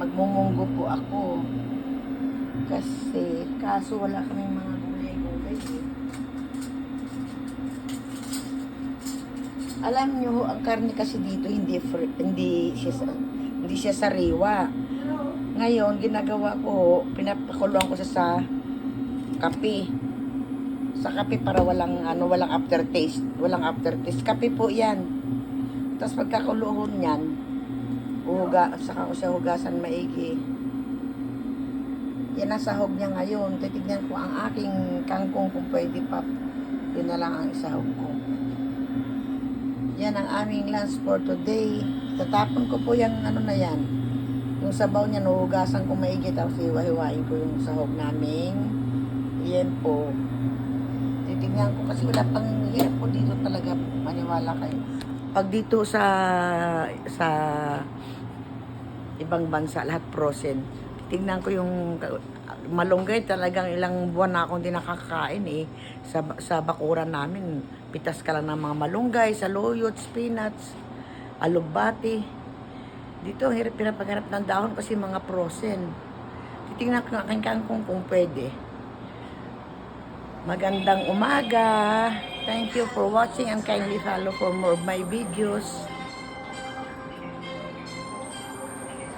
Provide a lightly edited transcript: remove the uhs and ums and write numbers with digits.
magmumunggo po ako. Kasi, kaso wala kaming mga gulay-gulay eh. Alam nyo, ang karne kasi dito hindi siya sariwa. Ngayon, ginagawa ko, pinapakuluan ko sa kape. Sa kape para walang aftertaste. Walang aftertaste. Kape po 'yan. Tapos pagkakuluhon niyan, saka ko siya hugasan maigi. Yan ang sahog niya ngayon. Titignan ko ang aking kangkong kung pwede pa. Yun na lang ang isahog ko. Yan ang aming lunch for today. Tatapon ko po yung na yan. Yung sabaw niya, nuhugasan ko maigi. Tapos hiwa-hiwain ko yung sahog namin. Yan po. Titignan ko kasi wala pang hirap po dito talaga. Maniwala kayo. Pag dito sa ibang bansa, lahat frozen. Tingnan ko yung malunggay, talagang ilang buwan na akong hindi nakakain eh. Sa bakuran namin, pitas ka lang ng mga malunggay, saluyot, spinach, alugbati. Dito, ang hirap pinapaghanap ng dahon kasi mga frozen. Titingnan ko ang aking kangkong kung pwede. Magandang umaga. Thank you for watching and kindly follow for more of my videos.